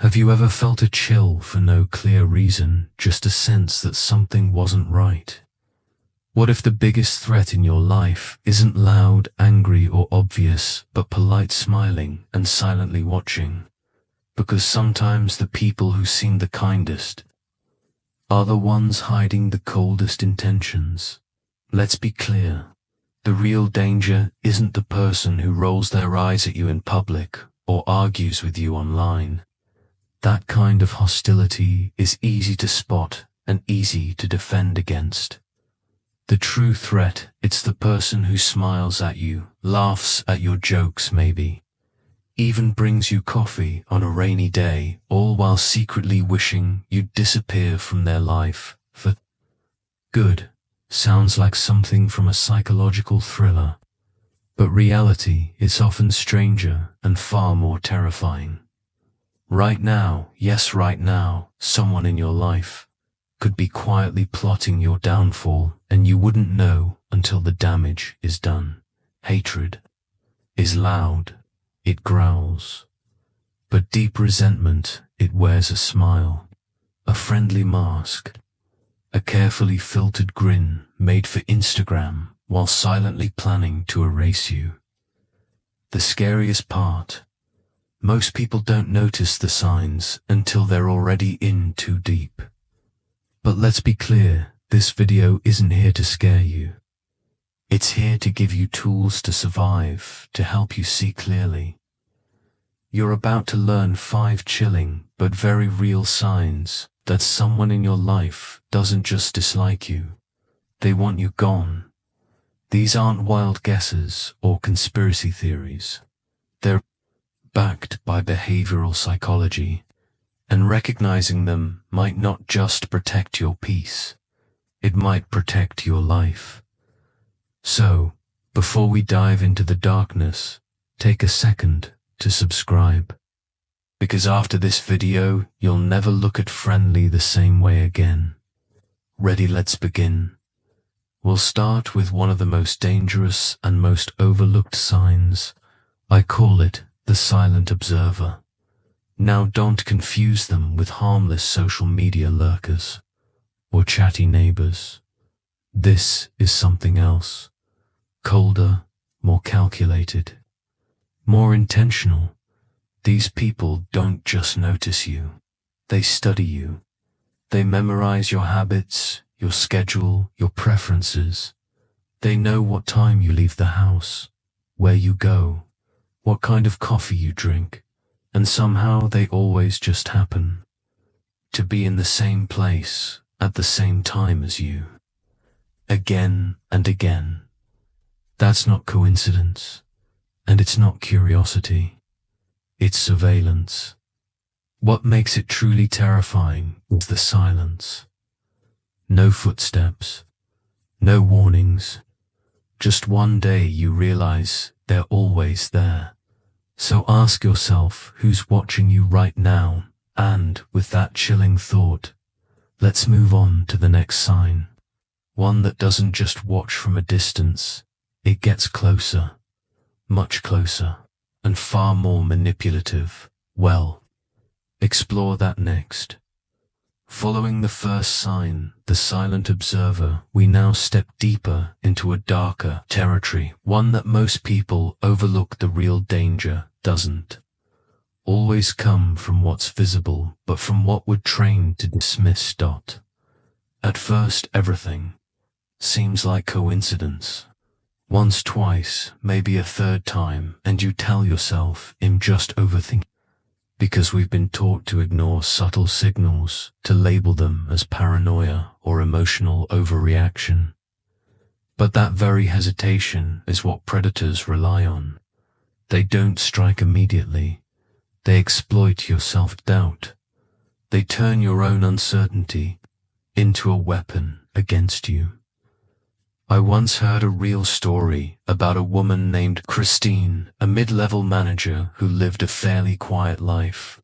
Have you ever felt a chill for no clear reason, just a sense that something wasn't right? What if the biggest threat in your life isn't loud, angry, or obvious, but polite smiling and silently watching? Because sometimes the people who seem the kindest are the ones hiding the coldest intentions. Let's be clear. The real danger isn't the person who rolls their eyes at you in public or argues with you online. That kind of hostility is easy to spot and easy to defend against. The true threat, it's the person who smiles at you, laughs at your jokes maybe, even brings you coffee on a rainy day, all while secretly wishing you'd disappear from their life for good. Sounds like something from a psychological thriller, but reality is often stranger and far more terrifying. Right now, yes, right now, someone in your life could be quietly plotting your downfall, and you wouldn't know until the damage is done. Hatred is loud, it growls, but deep resentment, it wears a smile, a friendly mask, a carefully filtered grin made for Instagram while silently planning to erase you. The scariest part, most people don't notice the signs until they're already in too deep. But let's be clear, this video isn't here to scare you. It's here to give you tools to survive, to help you see clearly. You're about to learn 5 chilling but very real signs that someone in your life doesn't just dislike you, they want you gone. These aren't wild guesses or conspiracy theories. They're backed by behavioral psychology, and recognizing them might not just protect your peace, it might protect your life. So, before we dive into the darkness, take a second to subscribe. Because after this video, you'll never look at friendly the same way again. Ready? Let's begin. We'll start with one of the most dangerous and most overlooked signs. I call it the silent observer. Now don't confuse them with harmless social media lurkers or chatty neighbors. This is something else. Colder, more calculated, more intentional. These people don't just notice you, they study you. They memorize your habits, your schedule, your preferences. They know what time you leave the house, where you go, what kind of coffee you drink, and somehow they always just happen to be in the same place at the same time as you. Again and again. That's not coincidence, and it's not curiosity. It's surveillance. What makes it truly terrifying is the silence. No footsteps, no warnings. Just one day you realize they're always there. So ask yourself who's watching you right now, and with that chilling thought, let's move on to the next sign. One that doesn't just watch from a distance, it gets closer, much closer, and far more manipulative. Well, explore that next. Following the first sign, the silent observer, we now step deeper into a darker territory, one that most people overlook. The real danger doesn't always come from what's visible, but from what we're trained to dismiss. At first, everything seems like coincidence. Once, twice, maybe a third time, and you tell yourself, I'm just overthinking. Because we've been taught to ignore subtle signals, to label them as paranoia or emotional overreaction. But that very hesitation is what predators rely on. They don't strike immediately. They exploit your self-doubt. They turn your own uncertainty into a weapon against you. I once heard a real story about a woman named Christine, a mid-level manager who lived a fairly quiet life.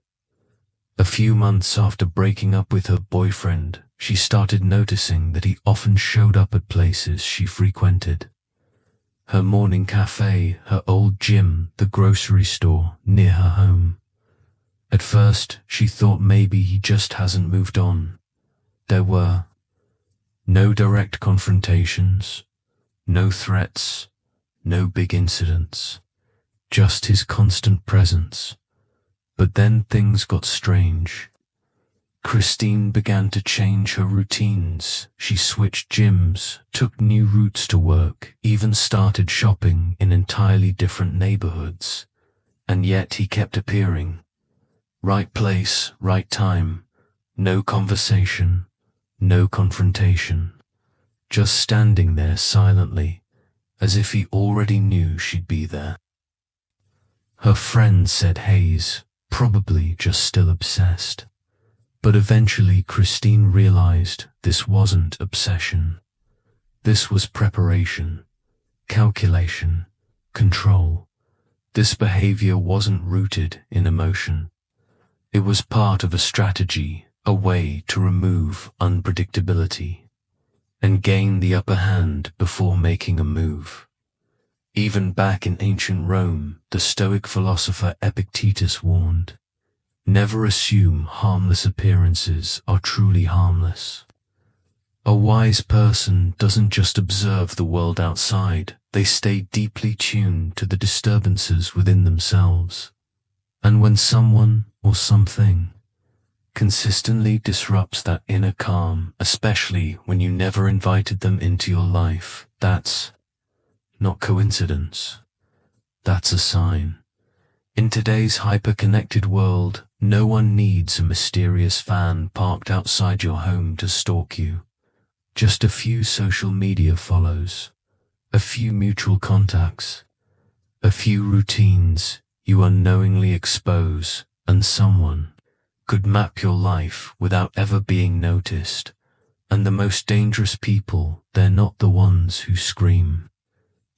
A few months after breaking up with her boyfriend, she started noticing that he often showed up at places she frequented. Her morning cafe, her old gym, the grocery store near her home. A At first, she thought maybe he just hasn't moved on. There were no direct confrontations, no threats, no big incidents, just his constant presence. But then things got strange. Christine began to change her routines. She switched gyms, took new routes to work, even started shopping in entirely different neighborhoods. And yet he kept appearing. Right place, right time. No conversation, no confrontation. Just standing there silently, as if he already knew she'd be there. Her friend said Hayes, probably just still obsessed. But eventually Christine realized this wasn't obsession. This was preparation, calculation, control. This behavior wasn't rooted in emotion. It was part of a strategy, a way to remove unpredictability and gain the upper hand before making a move. Even back in ancient Rome, the Stoic philosopher Epictetus warned, "Never assume harmless appearances are truly harmless." A wise person doesn't just observe the world outside, they stay deeply tuned to the disturbances within themselves. And when someone or something consistently disrupts that inner calm, especially when you never invited them into your life, that's not coincidence. That's a sign. In today's hyper-connected world, no one needs a mysterious fan parked outside your home to stalk you. Just a few social media follows, a few mutual contacts, a few routines you unknowingly expose, and someone could map your life without ever being noticed. And the most dangerous people, they're not the ones who scream.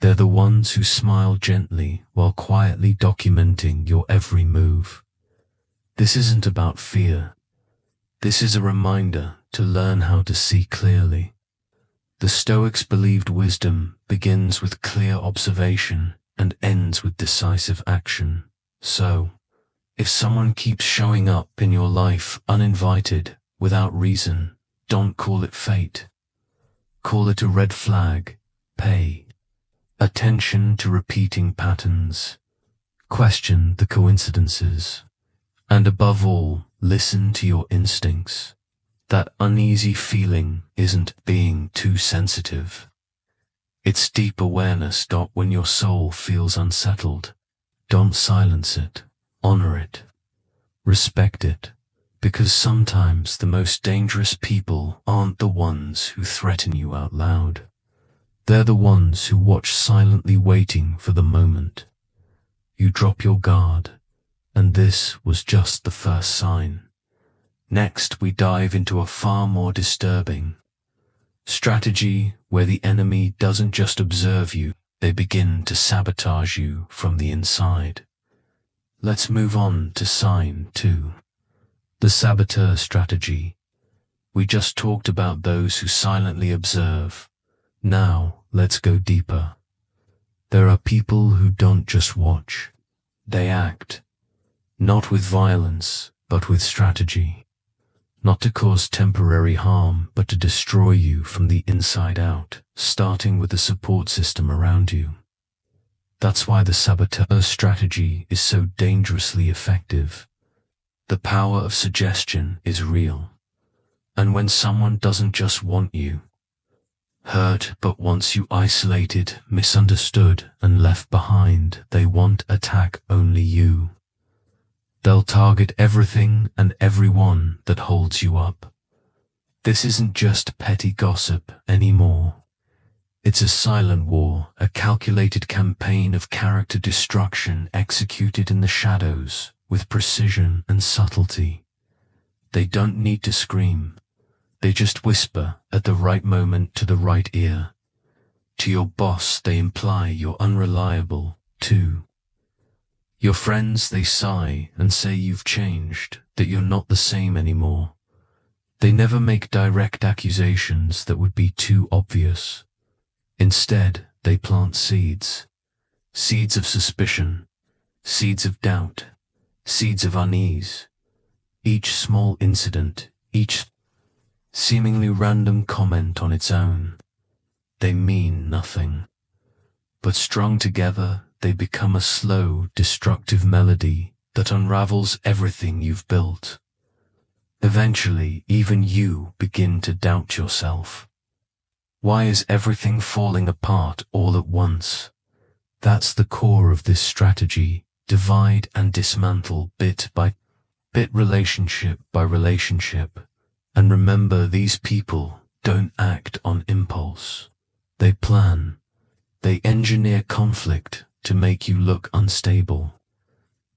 They're the ones who smile gently while quietly documenting your every move. This isn't about fear. This is a reminder to learn how to see clearly. The Stoics believed wisdom begins with clear observation and ends with decisive action. So, if someone keeps showing up in your life uninvited, without reason, don't call it fate. Call it a red flag. Pay attention to repeating patterns. Question the coincidences. And above all, listen to your instincts. That uneasy feeling isn't being too sensitive. It's deep awareness. When your soul feels unsettled, don't silence it. Honor it. Respect it. Because sometimes the most dangerous people aren't the ones who threaten you out loud. They're the ones who watch silently, waiting for the moment you drop your guard. And this was just the first sign. Next, we dive into a far more disturbing strategy where the enemy doesn't just observe you, they begin to sabotage you from the inside. Let's move on to sign 2. The saboteur strategy. We just talked about those who silently observe. Now, let's go deeper. There are people who don't just watch. They act. Not with violence, but with strategy. Not to cause temporary harm, but to destroy you from the inside out, starting with the support system around you. That's why the saboteur strategy is so dangerously effective. The power of suggestion is real. And when someone doesn't just want you hurt, but wants you isolated, misunderstood, and left behind, they won't attack only you. They'll target everything and everyone that holds you up. This isn't just petty gossip anymore. It's a silent war, a calculated campaign of character destruction executed in the shadows with precision and subtlety. They don't need to scream. They just whisper at the right moment to the right ear. To your boss, they imply you're unreliable, too. Your friends, they sigh and say you've changed, that you're not the same anymore. They never make direct accusations that would be too obvious. Instead, they plant seeds. Seeds of suspicion, seeds of doubt, seeds of unease. Each small incident, each seemingly random comment on its own, they mean nothing. But strung together, they become a slow, destructive melody that unravels everything you've built. Eventually, even you begin to doubt yourself. Why is everything falling apart all at once? That's the core of this strategy. Divide and dismantle bit by bit, relationship by relationship. And remember, these people don't act on impulse. They plan. They engineer conflict to make you look unstable.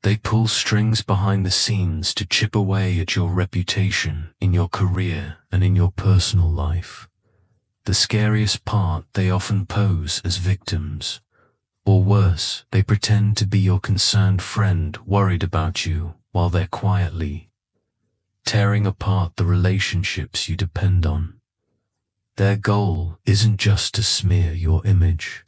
They pull strings behind the scenes to chip away at your reputation, in your career, and in your personal life. The scariest part, they often pose as victims. Or worse, they pretend to be your concerned friend worried about you while they're quietly tearing apart the relationships you depend on. Their goal isn't just to smear your image.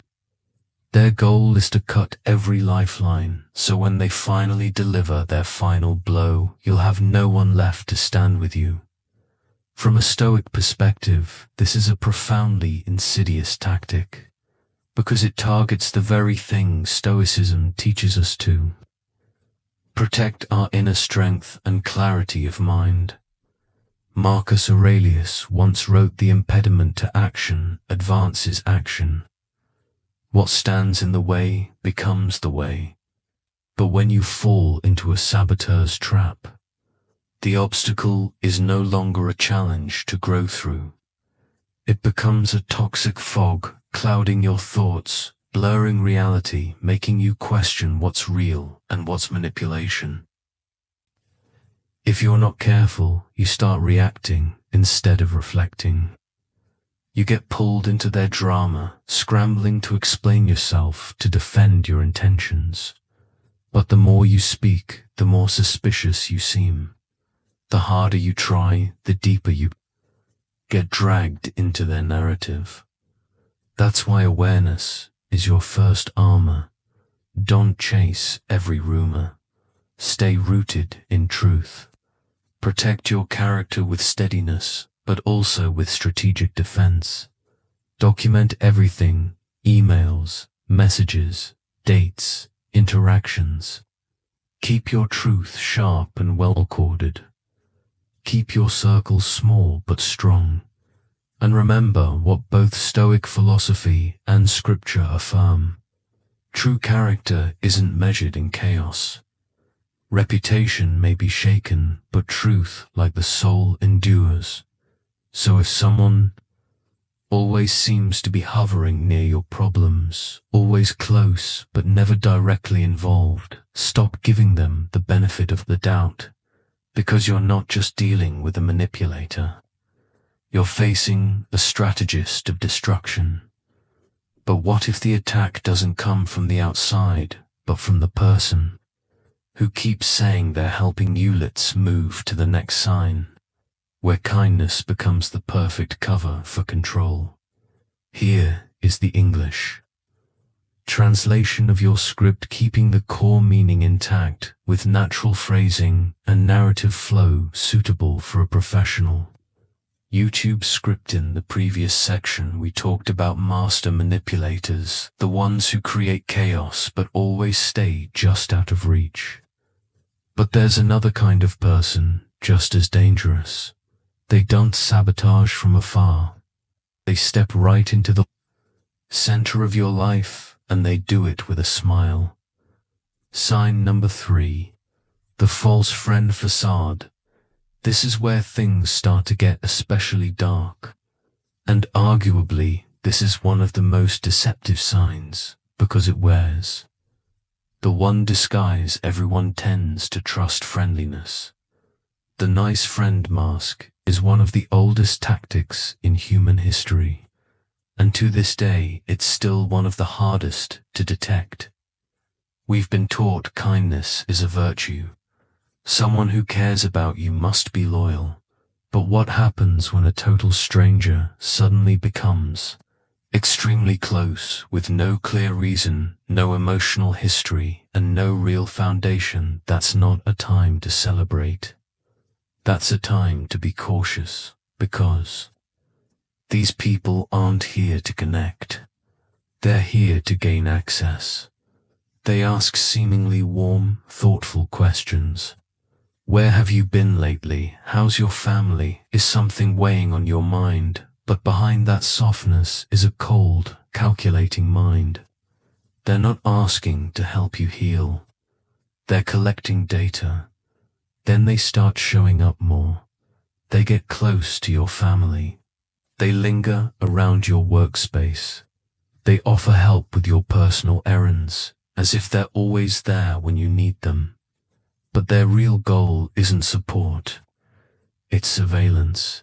Their goal is to cut every lifeline, so when they finally deliver their final blow, you'll have no one left to stand with you. From a Stoic perspective, this is a profoundly insidious tactic, because it targets the very thing Stoicism teaches us to: protect our inner strength and clarity of mind. Marcus Aurelius once wrote, "The impediment to action advances action. What stands in the way becomes the way." But when you fall into a saboteur's trap, the obstacle is no longer a challenge to grow through. It becomes a toxic fog, clouding your thoughts, blurring reality, making you question what's real and what's manipulation. If you're not careful, you start reacting instead of reflecting. You get pulled into their drama, scrambling to explain yourself, to defend your intentions. But the more you speak, the more suspicious you seem. The harder you try, the deeper you get dragged into their narrative. That's why awareness is your first armor. Don't chase every rumor. Stay rooted in truth. Protect your character with steadiness, but also with strategic defense. Document everything: emails, messages, dates, interactions. Keep your truth sharp and well-corded. Keep your circles small but strong. And remember what both Stoic philosophy and scripture affirm: true character isn't measured in chaos. Reputation may be shaken, but truth, like the soul, endures. So if someone always seems to be hovering near your problems, always close but never directly involved, stop giving them the benefit of the doubt, because you're not just dealing with a manipulator. You're facing a strategist of destruction. But what if the attack doesn't come from the outside, but from the person who keeps saying they're helping you? Let's move to the next sign, where kindness becomes the perfect cover for control. Here is the English translation of your script, keeping the core meaning intact with natural phrasing and narrative flow suitable for a professional YouTube script. In the previous section, we talked about master manipulators, the ones who create chaos but always stay just out of reach. But there's another kind of person, just as dangerous. They don't sabotage from afar. They step right into the center of your life, and they do it with a smile. Sign number 3, the false friend facade. This is where things start to get especially dark. And arguably, this is one of the most deceptive signs, because it wears the one disguise everyone tends to trust: friendliness. The nice friend mask is one of the oldest tactics in human history, and to this day it's still one of the hardest to detect. We've been taught kindness is a virtue. Someone who cares about you must be loyal. But what happens when a total stranger suddenly becomes extremely close, with no clear reason, no emotional history, and no real foundation. That's not a time to celebrate. That's a time to be cautious, because these people aren't here to connect. They're here to gain access. They ask seemingly warm, thoughtful questions. Where have you been lately? How's your family? Is something weighing on your mind? But behind that softness is a cold, calculating mind. They're not asking to help you heal. They're collecting data. Then they start showing up more. They get close to your family. They linger around your workspace. They offer help with your personal errands, as if they're always there when you need them. But their real goal isn't support. It's surveillance.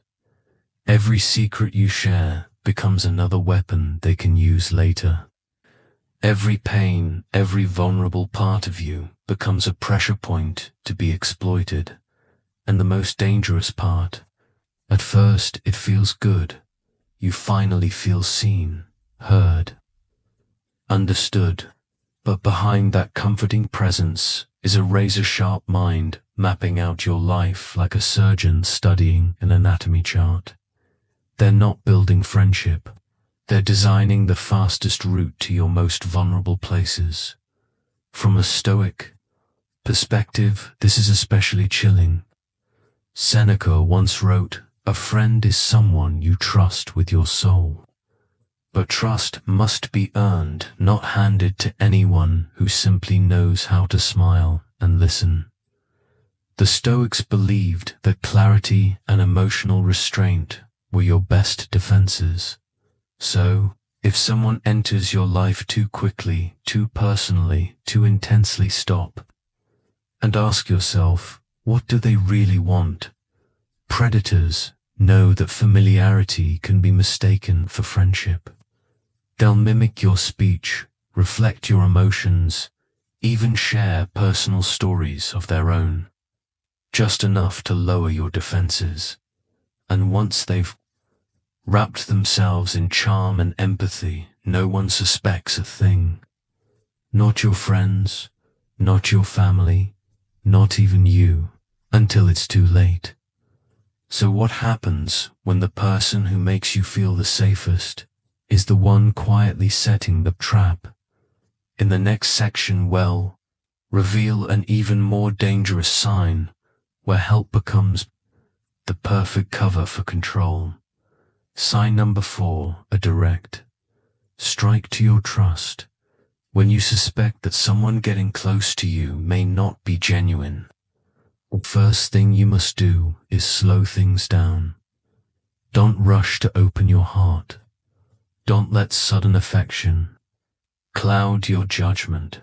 Every secret you share becomes another weapon they can use later. Every pain, every vulnerable part of you becomes a pressure point to be exploited. And the most dangerous part, at first it feels good. You finally feel seen, heard, understood. But behind that comforting presence is a razor-sharp mind mapping out your life like a surgeon studying an anatomy chart. They're not building friendship. They're designing the fastest route to your most vulnerable places. From a Stoic perspective, this is especially chilling. Seneca once wrote, "A friend is someone you trust with your soul." But trust must be earned, not handed to anyone who simply knows how to smile and listen. The Stoics believed that clarity and emotional restraint were your best defenses. So, if someone enters your life too quickly, too personally, too intensely, stop and ask yourself, what do they really want? Predators know that familiarity can be mistaken for friendship. They'll mimic your speech, reflect your emotions, even share personal stories of their own, just enough to lower your defenses. And once they've wrapped themselves in charm and empathy, no one suspects a thing. Not your friends, not your family, not even you, until it's too late. So what happens when the person who makes you feel the safest is the one quietly setting the trap? In the next section, we'll reveal an even more dangerous sign where help becomes the perfect cover for control. Sign number 4, a direct strike to your trust. When you suspect that someone getting close to you may not be genuine, the first thing you must do is slow things down. Don't rush to open your heart. Don't let sudden affection cloud your judgment.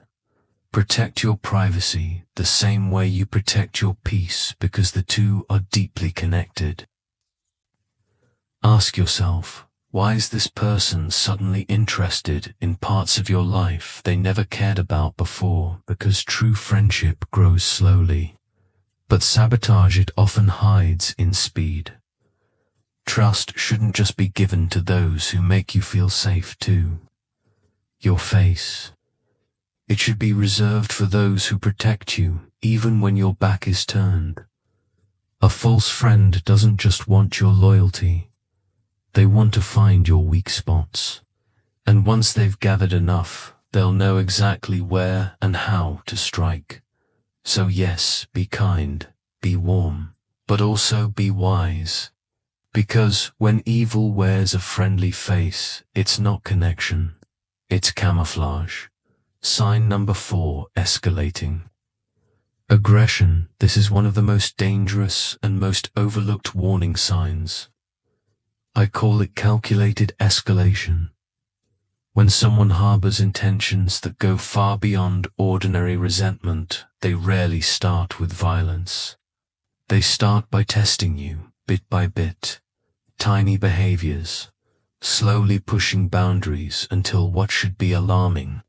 Protect your privacy the same way you protect your peace, because the two are deeply connected. Ask yourself, why is this person suddenly interested in parts of your life they never cared about before? Because true friendship grows slowly, but sabotage it often hides in speed. Trust shouldn't just be given to those who make you feel safe too. Your face. It should be reserved for those who protect you, even when your back is turned. A false friend doesn't just want your loyalty. They want to find your weak spots. And once they've gathered enough, they'll know exactly where and how to strike. So yes, be kind, be warm, but also be wise. Because when evil wears a friendly face, it's not connection, it's camouflage. Sign number 4, escalating. Aggression. This is one of the most dangerous and most overlooked warning signs. I call it calculated escalation. When someone harbors intentions that go far beyond ordinary resentment, they rarely start with violence. They start by testing you, bit by bit, tiny behaviors, slowly pushing boundaries until what should be alarming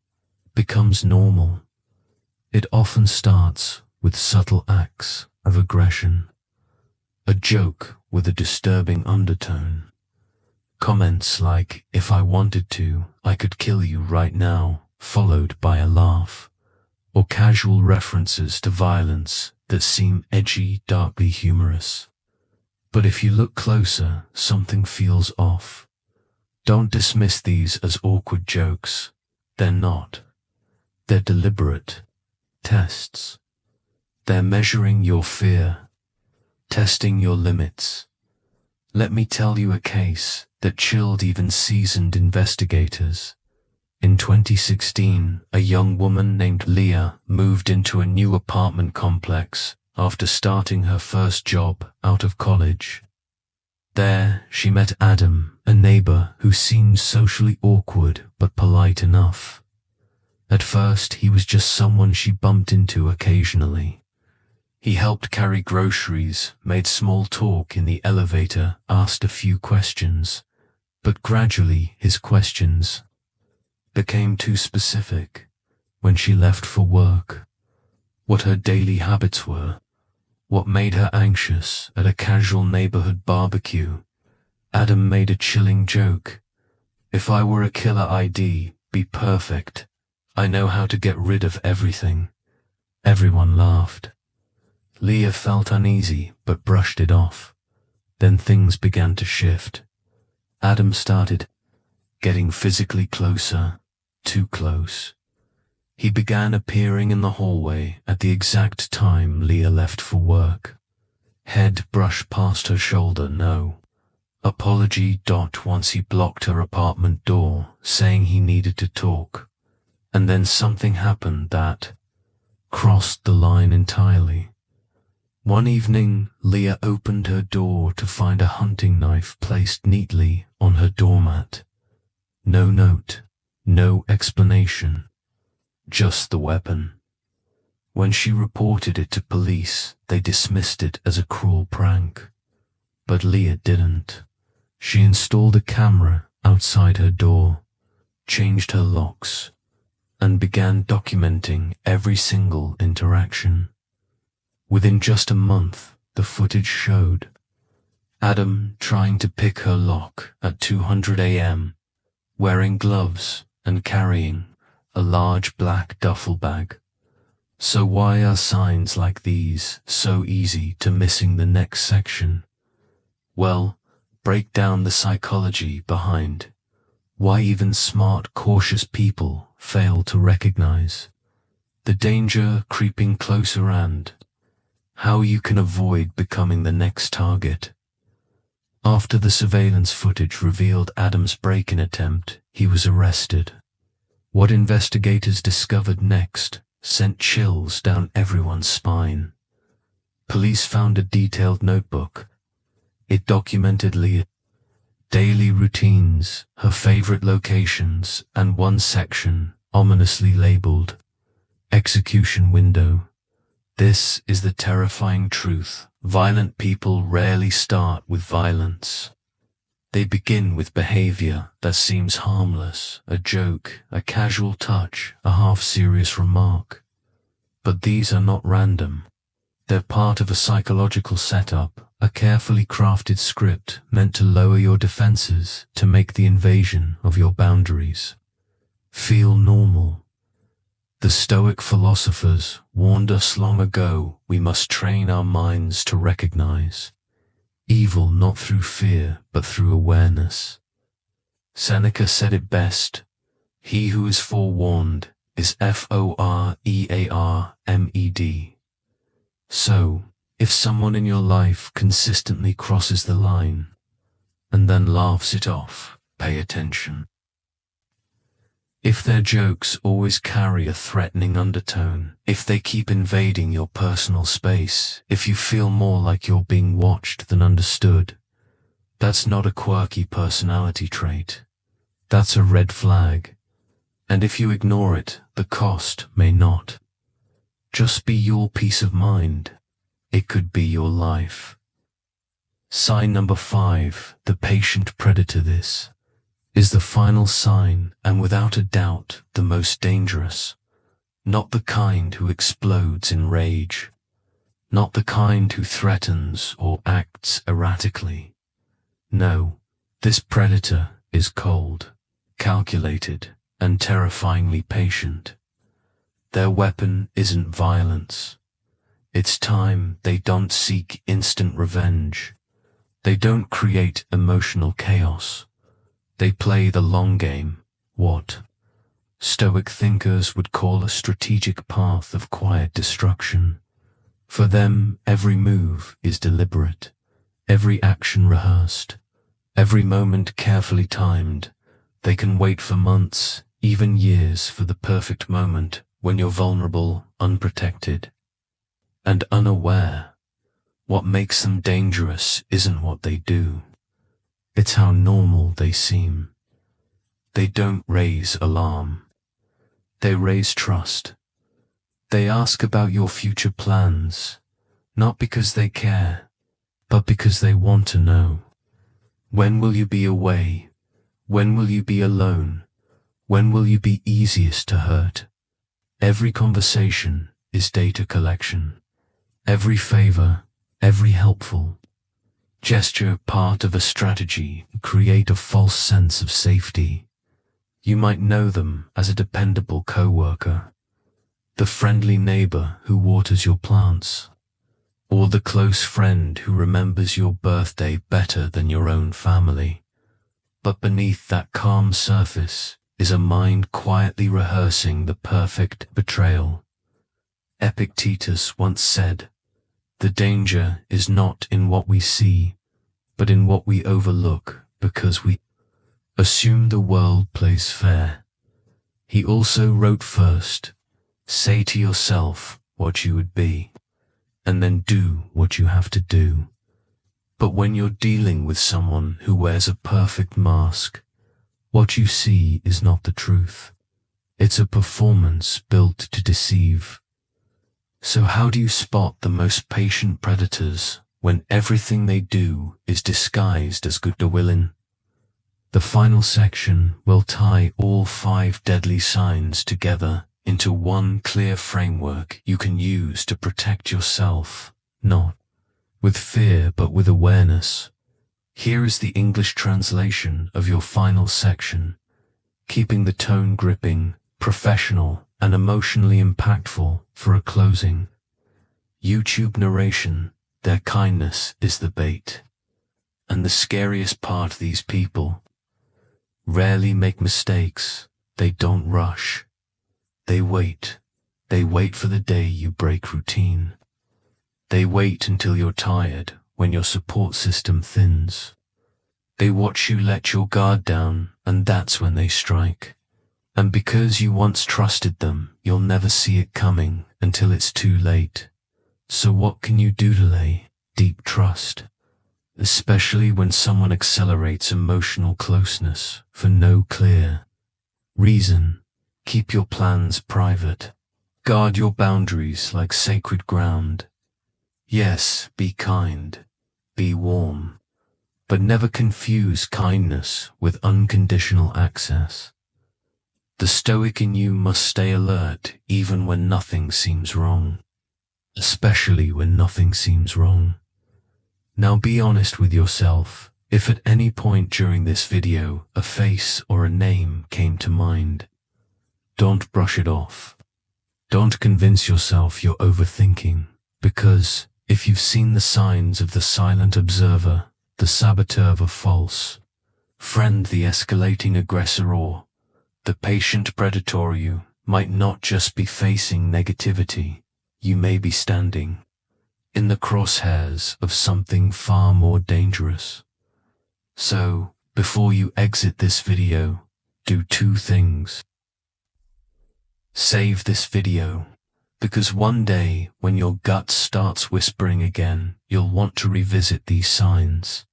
becomes normal. It often starts with subtle acts of aggression, a joke with a disturbing undertone, Comments like, "If I wanted to, I could kill you right now," followed by a laugh, or casual references to violence that seem edgy, darkly humorous. But if you look closer, something feels off. Don't dismiss these as awkward jokes. They're not. They're deliberate tests. They're measuring your fear, testing your limits. Let me tell you a case that chilled even seasoned investigators. In 2016, a young woman named Leah moved into a new apartment complex after starting her first job out of college. There, she met Adam, a neighbor who seemed socially awkward but polite enough. At first, he was just someone she bumped into occasionally. He helped carry groceries, made small talk in the elevator, asked a few questions, but gradually his questions became too specific. When she left for work, what her daily habits were, what made her anxious at a casual neighborhood barbecue. Adam made a chilling joke. "If I were a killer I'd be perfect. I know how to get rid of everything." Everyone laughed. Leah felt uneasy but brushed it off. Then things began to shift. Adam started getting physically closer, too close. He began appearing in the hallway at the exact time Leah left for work. Head brushed past her shoulder, no apology. Once he blocked her apartment door, saying he needed to talk. And then something happened that crossed the line entirely. One evening, Leah opened her door to find a hunting knife placed neatly on her doormat. No note, no explanation. Just the weapon. When she reported it to police, they dismissed it as a cruel prank. But Leah didn't. She installed a camera outside her door, changed her locks, and began documenting every single interaction. Within just a month, the footage showed Adam trying to pick her lock at 200 a.m., wearing gloves and carrying a large black duffel bag. So why are signs like these so easy to missing the next section? Well, break down the psychology behind why even smart, cautious people fail to recognize the danger creeping closer and how you can avoid becoming the next target. After the surveillance footage revealed Adam's break-in attempt, he was arrested. What investigators discovered next sent chills down everyone's spine. Police found a detailed notebook. It documented Leah's daily routines, her favorite locations, and one section ominously labeled execution window. This is the terrifying truth. Violent people rarely start with violence. They begin with behavior that seems harmless, a joke, a casual touch, a half-serious remark. But these are not random. They're part of a psychological setup, a carefully crafted script meant to lower your defenses, to make the invasion of your boundaries feel normal. The Stoic philosophers warned us long ago we must train our minds to recognize evil not through fear but through awareness. Seneca said it best, "He who is forewarned is forearmed." So, if someone in your life consistently crosses the line and then laughs it off, pay attention. If their jokes always carry a threatening undertone, if they keep invading your personal space, if you feel more like you're being watched than understood, that's not a quirky personality trait. That's a red flag. And if you ignore it, the cost may not just be your peace of mind. It could be your life. Sign number 5, the patient predator. This is the final sign, and without a doubt the most dangerous. Not the kind who explodes in rage. Not the kind who threatens or acts erratically. No, This predator is cold, calculated, and terrifyingly patient. Their weapon isn't violence. It's time. They don't seek instant revenge. They don't create emotional chaos. They play the long game, what Stoic thinkers would call a strategic path of quiet destruction. For them, every move is deliberate, every action rehearsed, every moment carefully timed. They can wait for months, even years, for the perfect moment when you're vulnerable, unprotected, and unaware. What makes them dangerous isn't what they do. It's how normal they seem. They don't raise alarm. They raise trust. They ask about your future plans, not because they care, but because they want to know. When will you be away? When will you be alone? When will you be easiest to hurt? Every conversation is data collection. Every favor, every helpful gesture, part of a strategy to create a false sense of safety. You might know them as a dependable co-worker, the friendly neighbor who waters your plants, or the close friend who remembers your birthday better than your own family. But beneath that calm surface is a mind quietly rehearsing the perfect betrayal. Epictetus once said, "The danger is not in what we see, but in what we overlook because we assume the world plays fair." He also wrote, first, say to yourself what you would be, and then do what you have to do. But when you're dealing with someone who wears a perfect mask, what you see is not the truth. It's a performance built to deceive. So how do you spot the most patient predators when everything they do is disguised as goodwill? The final section will tie all 5 deadly signs together into one clear framework you can use to protect yourself, not with fear but with awareness. Here is the English translation of your final section, keeping the tone gripping, professional, and emotionally impactful for a closing. YouTube narration: their kindness is the bait. And the scariest part, these people rarely make mistakes. They don't rush. They wait. They wait for the day you break routine. They wait until you're tired, when your support system thins. They watch you let your guard down, and that's when they strike. And because you once trusted them, you'll never see it coming until it's too late. So what can you do to lay deep trust? Especially when someone accelerates emotional closeness for no clear reason. Keep your plans private. Guard your boundaries like sacred ground. Yes, be kind, be warm, but never confuse kindness with unconditional access. The Stoic in you must stay alert even when nothing seems wrong, especially when nothing seems wrong. Now be honest with yourself. If at any point during this video a face or a name came to mind, don't brush it off. Don't convince yourself you're overthinking, because if you've seen the signs of the silent observer, the saboteur, the false friend, the escalating aggressor, or the patient predator, you might not just be facing negativity. You may be standing in the crosshairs of something far more dangerous. So, before you exit this video, do 2 things. Save this video, because one day, when your gut starts whispering again, you'll want to revisit these signs.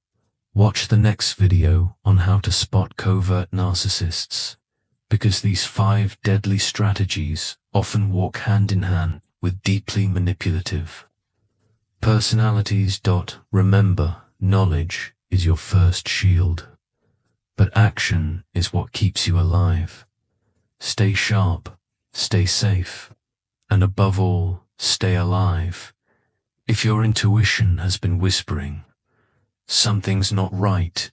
Watch the next video on how to spot covert narcissists, because these 5 deadly strategies often walk hand in hand with deeply manipulative personalities. Remember, knowledge is your first shield, but action is what keeps you alive. Stay sharp, stay safe, and above all, stay alive. If your intuition has been whispering, something's not right,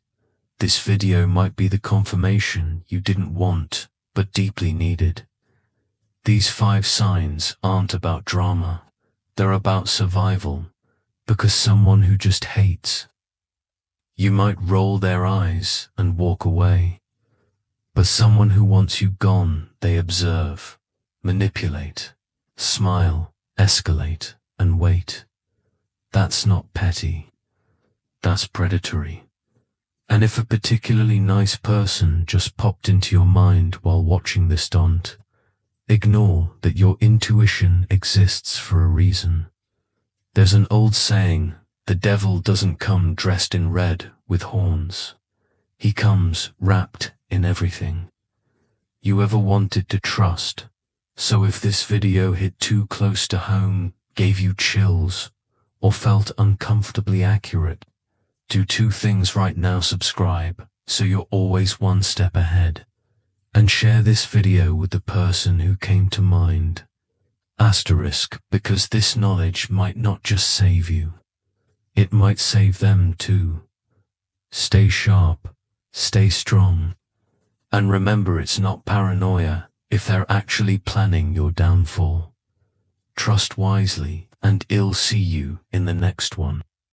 This video might be the confirmation you didn't want, but deeply needed. These 5 signs aren't about drama. They're about survival, because someone who just hates you might roll their eyes and walk away. But someone who wants you gone, they observe, manipulate, smile, escalate, and wait. That's not petty. That's predatory. And if a particularly nice person just popped into your mind while watching this, don't ignore that your intuition exists for a reason. There's an old saying, the devil doesn't come dressed in red with horns. He comes wrapped in everything you ever wanted to trust. So if this video hit too close to home, gave you chills, or felt uncomfortably accurate, do 2 things right now. Subscribe, so you're always one step ahead. And share this video with the person who came to mind. Asterisk, because this knowledge might not just save you. It might save them too. Stay sharp, stay strong. And remember, it's not paranoia if they're actually planning your downfall. Trust wisely, and I'll see you in the next one.